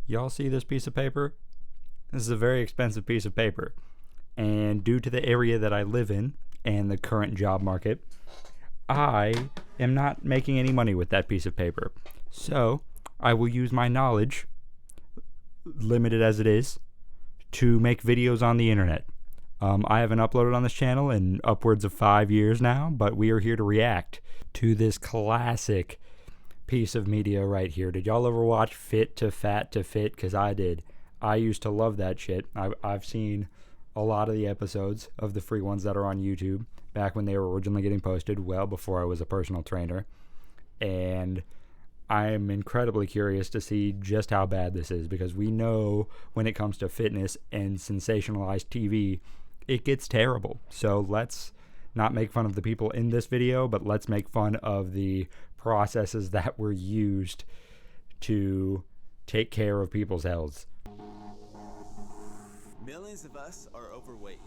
Y'all see this piece of paper? This is a very expensive piece of paper. And due to the area that I live in and the current job market, I am not making any money with that piece of paper. So I will use my knowledge, limited as it is, to make videos on the internet. I haven't uploaded on this channel in upwards of 5 years now, but we are here to react to this classic piece of media right here. Did y'all ever watch Fit to Fat to Fit? Because I did. I used to love that shit. I've seen a lot of the episodes of the free ones that are on YouTube back when they were originally getting posted, well before I was a personal trainer. And I am incredibly curious to see just how bad this is, because we know when it comes to fitness and sensationalized TV, it gets terrible. So let's not make fun of the people in this video, but let's make fun of the processes that were used to take care of people's healths. Millions of us are overweight.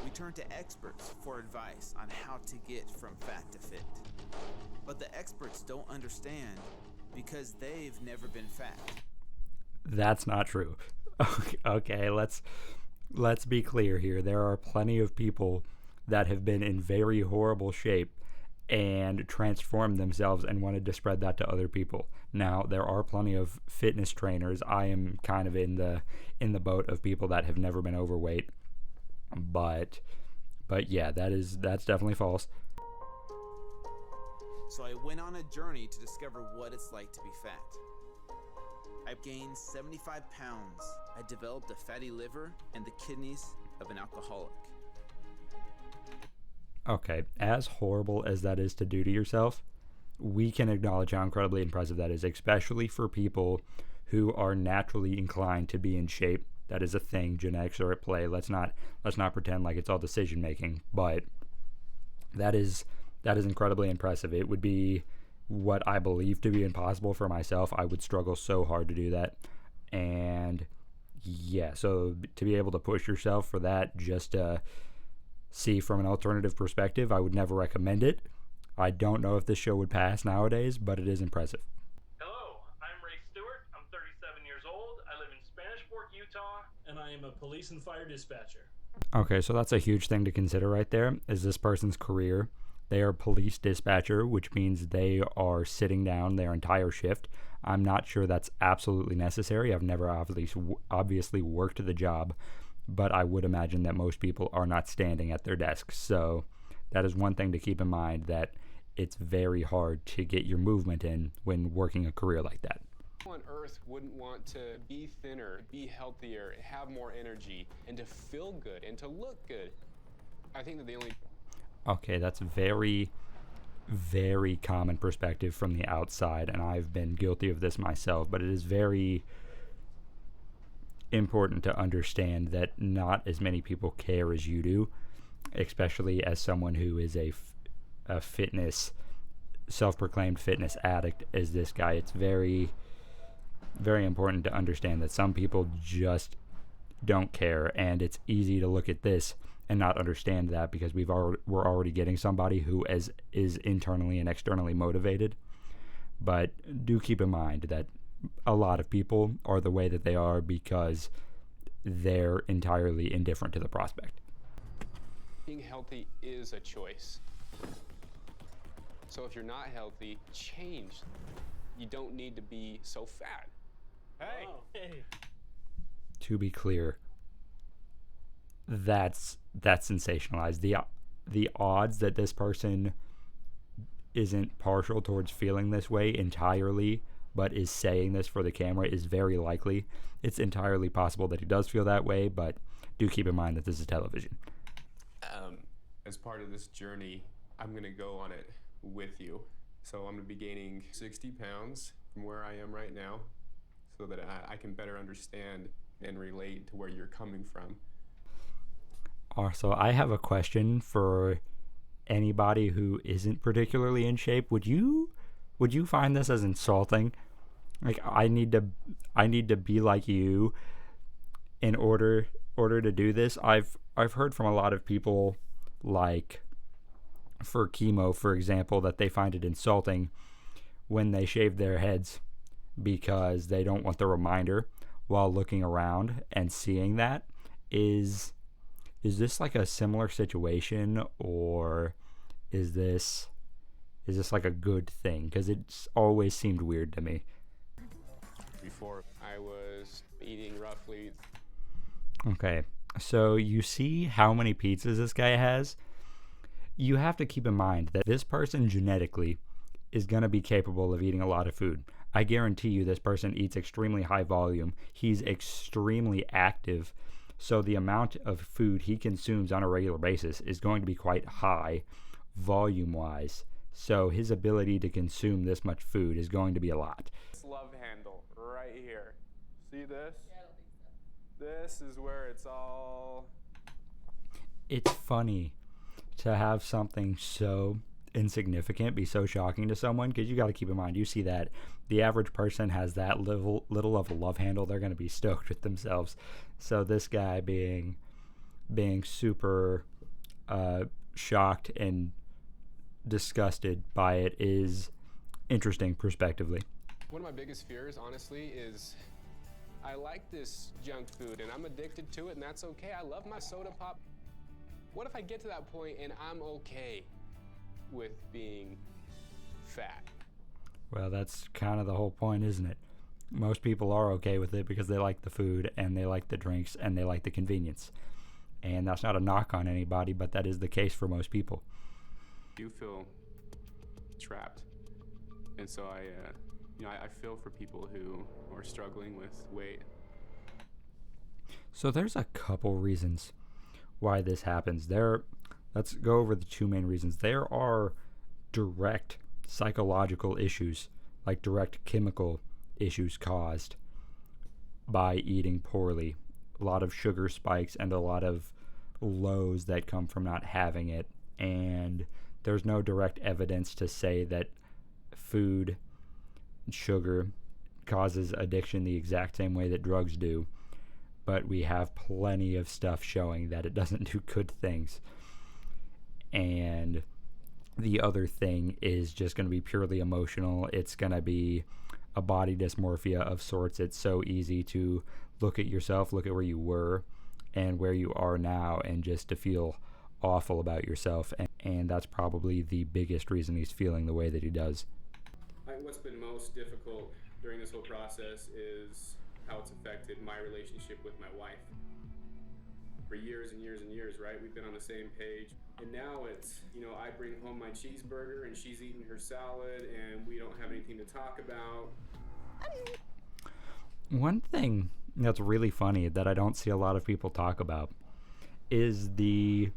We turn to experts for advice on how to get from fat to fit. But the experts don't understand because they've never been fat. That's not true. Okay, let's be clear here. There are plenty of people that have been in very horrible shape and transformed themselves and wanted to spread that to other people. Now, there are plenty of fitness trainers. I am kind of in the boat of people that have never been overweight. But yeah, that's definitely false. So I went on a journey to discover what it's like to be fat. I've gained 75 pounds. I developed a fatty liver and the kidneys of an alcoholic. Okay, as horrible as that is to do to yourself, we can acknowledge how incredibly impressive that is, especially for people who are naturally inclined to be in shape. That is a thing. Genetics are at play. Let's not pretend like it's all decision making, but that is incredibly impressive. It would be what I believe to be impossible for myself. I would struggle so hard to do that. And yeah, so to be able to push yourself for that, just to see from an alternative perspective, I would never recommend it. I don't know if this show would pass nowadays, but it is impressive. Hello, I'm Ray Stewart. I'm 37 years old. I live in Spanish Fork, Utah, and I am a police and fire dispatcher. Okay, so that's a huge thing to consider right there, is this person's career. They are police dispatcher, which means they are sitting down their entire shift. I'm not sure that's absolutely necessary. I've never obviously worked the job, but I would imagine that most people are not standing at their desks. So that is one thing to keep in mind, that it's very hard to get your movement in when working a career like that. On Earth wouldn't want to be thinner, be healthier, have more energy, and to feel good and to look good. I think that the only... Okay, that's very, very common perspective from the outside, and I've been guilty of this myself, but it is very important to understand that not as many people care as you do, especially as someone who is a fitness, self-proclaimed fitness addict as this guy. It's very, very important to understand that some people just don't care, and it's easy to look at this and not understand that, because we're already getting somebody who is internally and externally motivated. But do keep in mind that a lot of people are the way that they are because they're entirely indifferent to the prospect. Being healthy is a choice. So if you're not healthy, change. You don't need to be so fat. Hey! Oh, hey. To be clear, that's sensationalized. The odds that this person isn't partial towards feeling this way entirely, but is saying this for the camera, is very likely. It's entirely possible that he does feel that way, but do keep in mind that this is television. As part of this journey, I'm gonna go on it with you. So I'm gonna be gaining 60 pounds from where I am right now, so that I can better understand and relate to where you're coming from. So I have a question for anybody who isn't particularly in shape. Would you find this as insulting? Like, I need to be like you in order to do this. I've heard from a lot of people, like for chemo, for example, that they find it insulting when they shave their heads because they don't want the reminder while looking around and seeing that. Is this like a similar situation, or is this like a good thing? Because it's always seemed weird to me. Before, I was eating roughly. Okay, so you see how many pizzas this guy has? You have to keep in mind that this person genetically is going to be capable of eating a lot of food. I guarantee you this person eats extremely high volume. He's extremely active. So the amount of food he consumes on a regular basis is going to be quite high volume-wise. So his ability to consume this much food is going to be a lot. This love handle right here. See this? Yeah, I don't think so. This is where it's all... It's funny to have something so insignificant be so shocking to someone, because you got to keep in mind, you see that the average person has that little of a love handle, they're going to be stoked with themselves. So this guy being super shocked and disgusted by it is interesting prospectively. One of my biggest fears, honestly, is I like this junk food and I'm addicted to it, and that's okay. I love my soda pop. What if I get to that point and I'm okay with being fat? Well, that's kind of the whole point, isn't it? Most people are okay with it because they like the food and they like the drinks and they like the convenience. And that's not a knock on anybody, but that is the case for most people. You feel trapped. And so I feel for people who are struggling with weight. So there's a couple reasons why this happens. Let's go over the two main reasons. There are direct psychological issues, like direct chemical issues caused by eating poorly. A lot of sugar spikes and a lot of lows that come from not having it. And there's no direct evidence to say that food, sugar, causes addiction the exact same way that drugs do. But we have plenty of stuff showing that it doesn't do good things. And the other thing is just going to be purely emotional. It's going to be a body dysmorphia of sorts. It's so easy to look at yourself, look at where you were and where you are now, and just to feel awful about yourself. And that's probably the biggest reason he's feeling the way that he does. I think what's been most difficult during this whole process is how it's affected my relationship with my wife. For years and years and years, right? We've been on the same page. And now it's, I bring home my cheeseburger and she's eating her salad and we don't have anything to talk about. One thing that's really funny that I don't see a lot of people talk about is the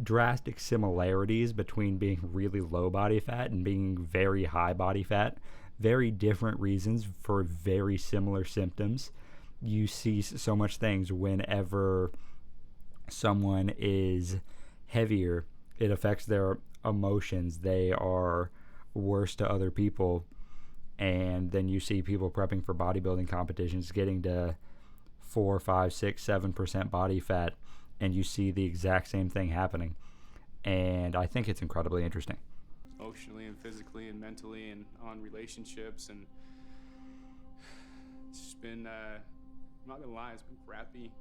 drastic similarities between being really low body fat and being very high body fat. Very different reasons for very similar symptoms. You see so much things whenever someone is heavier, it affects their emotions. They are worse to other people. And then you see people prepping for bodybuilding competitions getting to 4, 5, 6, 7% body fat, and you see the exact same thing happening. And I think it's incredibly interesting. Emotionally and physically and mentally and on relationships, and it's just been, I'm not gonna lie, it's been crappy.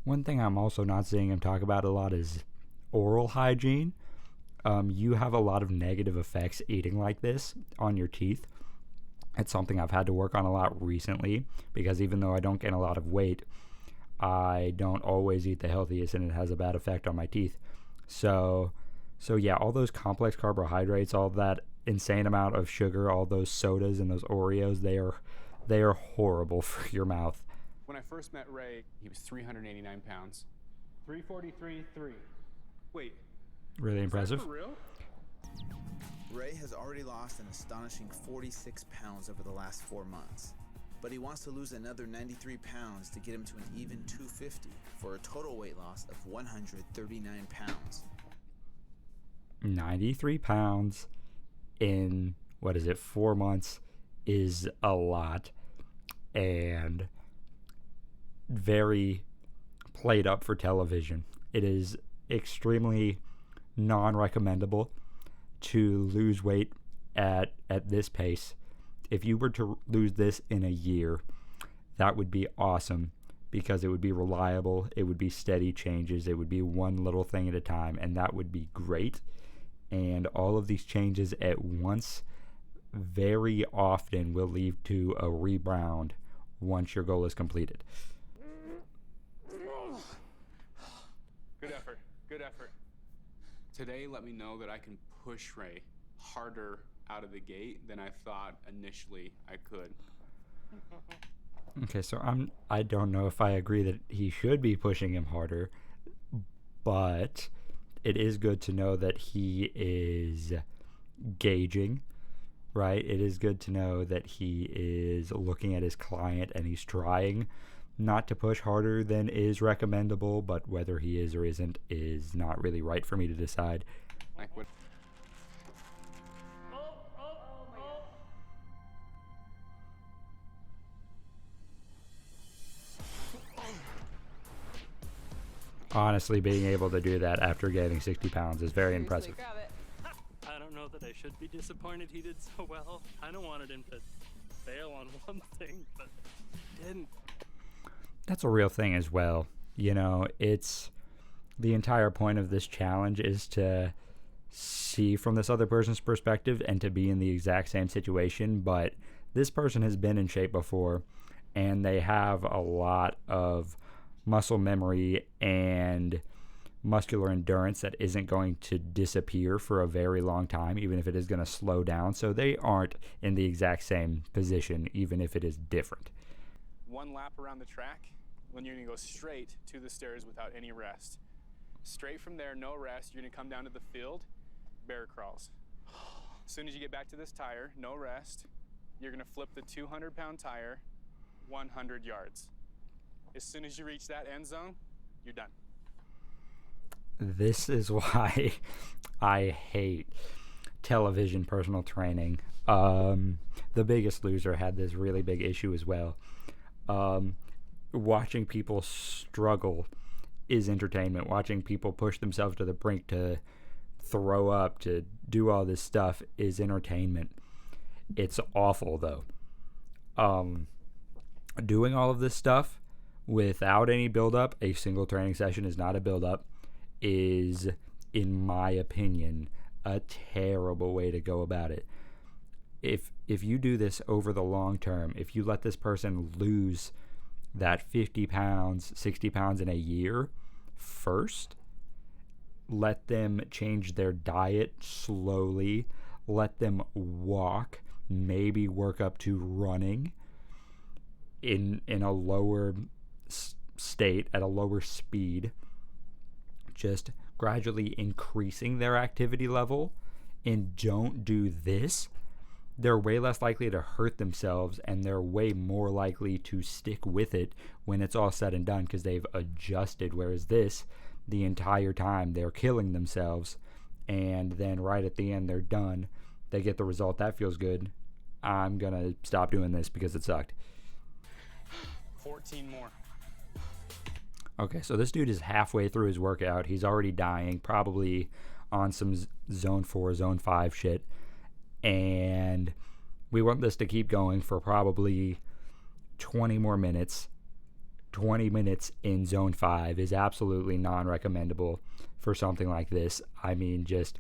One thing I'm also not seeing him talk about a lot is oral hygiene. You have a lot of negative effects eating like this on your teeth. It's something I've had to work on a lot recently, because even though I don't gain a lot of weight, I don't always eat the healthiest, and it has a bad effect on my teeth. So yeah, all those complex carbohydrates, all that insane amount of sugar, all those sodas and those Oreos, they are horrible for your mouth. When I first met Ray, he was 389 pounds. 343.3. Wait. Really impressive. Is that for real? Ray has already lost an astonishing 46 pounds over the last 4 months. But he wants to lose another 93 pounds to get him to an even 250 for a total weight loss of 139 pounds. 93 pounds in, 4 months is a lot, and very played up for television. It is extremely non-recommendable to lose weight at this pace if you were to lose this in a year, that would be awesome because it would be reliable, it would be steady changes, it would be one little thing at a time, and that would be great. And all of these changes at once very often will lead to a rebound once your goal is completed. Good effort. Good effort. Today, let me know that I can push Ray harder out of the gate than I thought initially I could. Okay, so I don't know if I agree that he should be pushing him harder, but it is good to know that he is gauging, right? It is good to know that he is looking at his client and he's trying not to push harder than is recommendable, but whether he is or isn't is not really right for me to decide. Like what? Honestly, being able to do that after gaining 60 pounds is very impressive. I don't know that I should be disappointed he did so well. I don't wanted him to fail on one thing, but he didn't. That's a real thing as well. You know, it's the entire point of this challenge is to see from this other person's perspective and to be in the exact same situation, but this person has been in shape before and they have a lot of muscle memory and muscular endurance that isn't going to disappear for a very long time, even if it is going to slow down. So they aren't in the exact same position, even if it is different. One lap around the track, when you're gonna go straight to the stairs without any rest. Straight from there, no rest, you're gonna come down to the field, bear crawls. As soon as you get back to this tire, no rest, you're gonna flip the 200-pound tire 100 yards. As soon as you reach that end zone, you're done. This is why I hate television personal training. The Biggest Loser had this really big issue as well. Watching people struggle is entertainment. Watching people push themselves to the brink to throw up, to do all this stuff is entertainment. It's awful though. Doing all of this stuff without any build-up, a single training session is not a build-up, is, in my opinion, a terrible way to go about it. If you do this over the long term, if you let this person lose that 50 pounds, 60 pounds in a year first, let them change their diet slowly, let them walk, maybe work up to running in a lower state, at a lower speed, just gradually increasing their activity level, and don't do this, they're way less likely to hurt themselves and they're way more likely to stick with it when it's all said and done because they've adjusted. Whereas this, the entire time they're killing themselves and then right at the end they're done. They get the result. That feels good. I'm going to stop doing this because it sucked. 14 more. Okay, so this dude is halfway through his workout. He's already dying, probably on some zone 4, zone 5 shit. And we want this to keep going for probably 20 more minutes. 20 minutes in zone 5 is absolutely non-recommendable for something like this. I mean, just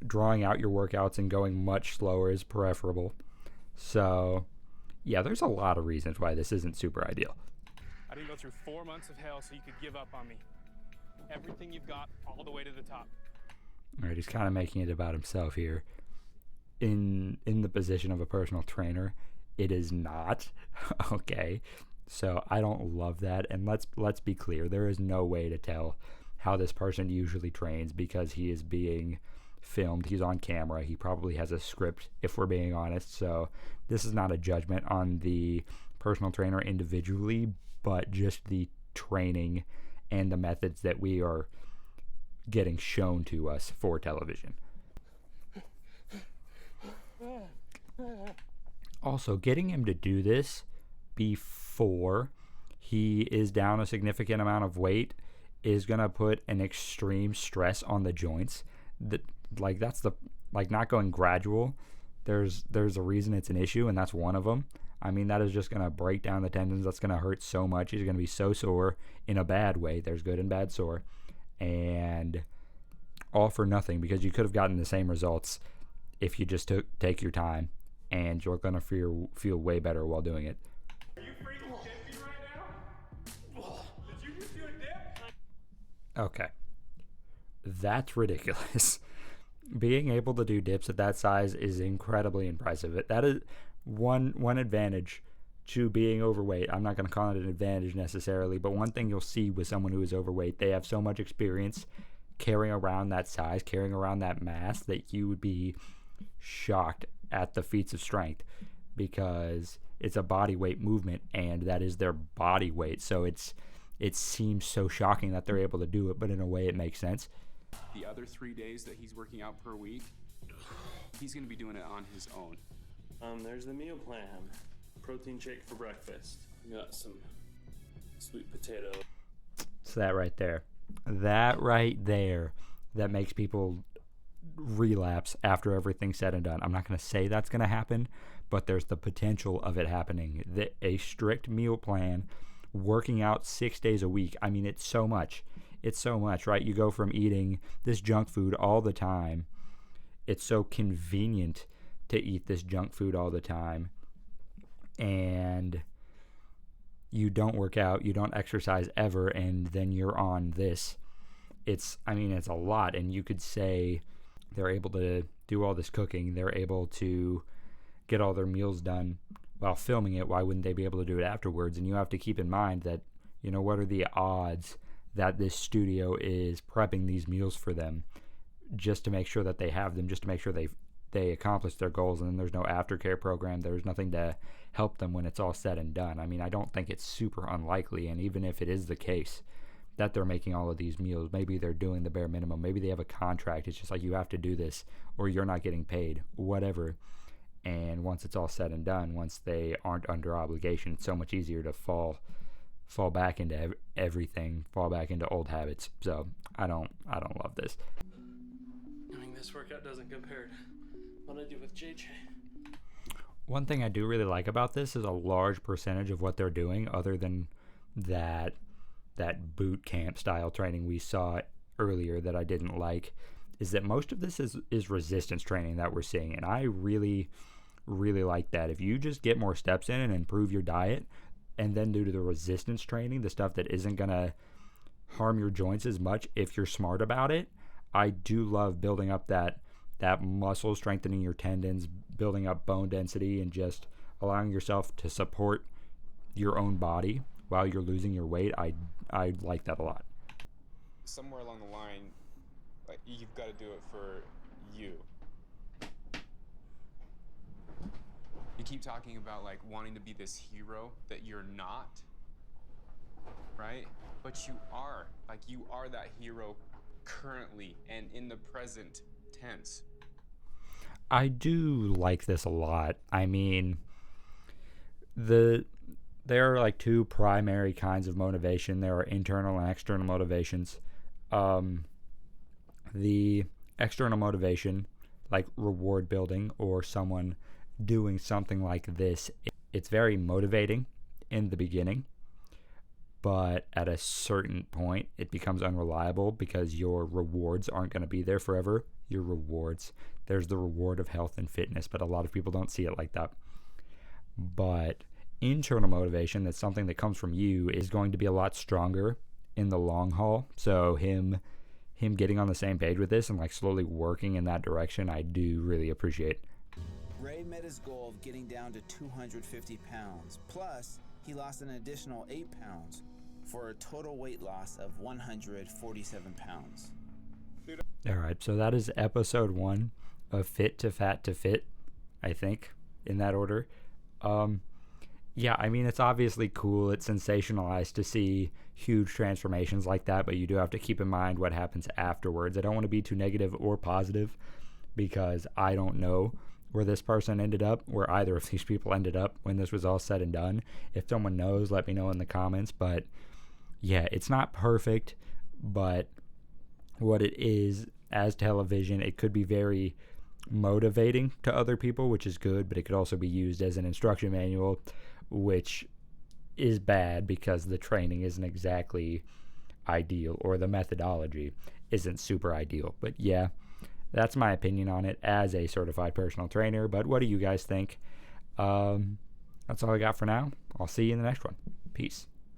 drawing out your workouts and going much slower is preferable. So, yeah, there's a lot of reasons why this isn't super ideal. I didn't go through 4 months of hell so you could give up on me. Everything you've got, all the way to the top. All right, he's kind of making it about himself here. In the position of a personal trainer, it is not. Okay, so I don't love that. And let's be clear, there is no way to tell how this person usually trains because he is being filmed. He's on camera. He probably has a script, if we're being honest. So this is not a judgment on the personal trainer individually, but just the training and the methods that we are getting shown to us for television. Also, getting him to do this before he is down a significant amount of weight is going to put an extreme stress on the joints. That's not going gradual. there's a reason it's an issue, and that's one of them. I mean, that is just going to break down the tendons. That's going to hurt so much. He's going to be so sore in a bad way. There's good and bad sore. And all for nothing, because you could have gotten the same results if you just take your time, and you're going to feel way better while doing it. Are you freaking kidding me right now? Did you just do a dip? Okay. That's ridiculous. Being able to do dips at that size is incredibly impressive. That is one advantage to being overweight. I'm not going to call it an advantage necessarily, but one thing you'll see with someone who is overweight, they have so much experience carrying around that size, carrying around that mass, that you would be shocked at the feats of strength, because it's a body weight movement and that is their body weight. So it seems so shocking that they're able to do it, but in a way it makes sense. The other 3 days that he's working out per week, he's going to be doing it on his own. There's the meal plan. Protein shake for breakfast. We got some sweet potato. So that right there, that makes people relapse after everything's said and done. I'm not going to say that's going to happen, but there's the potential of it happening. A strict meal plan, working out 6 days a week. I mean, it's so much. It's so much, right? You go from eating this junk food all the time. It's so convenient to eat this junk food all the time. And you don't work out, you don't exercise ever, and then you're on this. It's a lot. And you could say they're able to do all this cooking. They're able to get all their meals done while filming it. Why wouldn't they be able to do it afterwards? And you have to keep in mind that, what are the odds that this studio is prepping these meals for them just to make sure that they have them, just to make sure they accomplish their goals, and then there's no aftercare program. There's nothing to help them when it's all said and done. I mean, I don't think it's super unlikely, and even if it is the case that they're making all of these meals, maybe they're doing the bare minimum. Maybe they have a contract. It's just like, you have to do this or you're not getting paid, whatever. And once it's all said and done, once they aren't under obligation, it's so much easier to fall back into everything, fall back into old habits. So I don't love this. I mean, this workout doesn't compare to what I do with JJ. One thing I do really like about this is a large percentage of what they're doing, other than that boot camp style training we saw earlier that I didn't like, is that most of this is resistance training that we're seeing. And I really, really like that. If you just get more steps in and improve your diet, and then do the resistance training, the stuff that isn't going to harm your joints as much if you're smart about it, I do love building up that muscle, strengthening your tendons, building up bone density, and just allowing yourself to support your own body while you're losing your weight. I like that a lot. Somewhere along the line, like, you've got to do it for you. You keep talking about, like, wanting to be this hero that you're not, right? But you are. Like, you are that hero currently and in the present tense. I do like this a lot. I mean, there are like two primary kinds of motivation. There are internal and external motivations. The external motivation, like reward building or someone doing something like this, it's very motivating in the beginning, but at a certain point it becomes unreliable because your rewards aren't going to be there forever. Your rewards, there's the reward of health and fitness, but a lot of people don't see it like that. But internal motivation, that's something that comes from you, is going to be a lot stronger in the long haul. So him getting on the same page with this and like slowly working in that direction, I do really appreciate. Ray met his goal of getting down to 250 pounds. Plus, he lost an additional 8 pounds for a total weight loss of 147 pounds. All right, so that is episode 1 of Fit to Fat to Fit, I think, in that order. Yeah, I mean, it's obviously cool. It's sensationalized to see huge transformations like that, but you do have to keep in mind what happens afterwards. I don't want to be too negative or positive because I don't know where this person ended up, where either of these people ended up when this was all said and done. If someone knows, let me know in the comments. But yeah, it's not perfect, but what it is as television, it could be very motivating to other people, which is good, but it could also be used as an instruction manual, which is bad because the training isn't exactly ideal, or the methodology isn't super ideal. But yeah, that's my opinion on it as a certified personal trainer. But what do you guys think? That's all I got for now. I'll see you in the next one. Peace.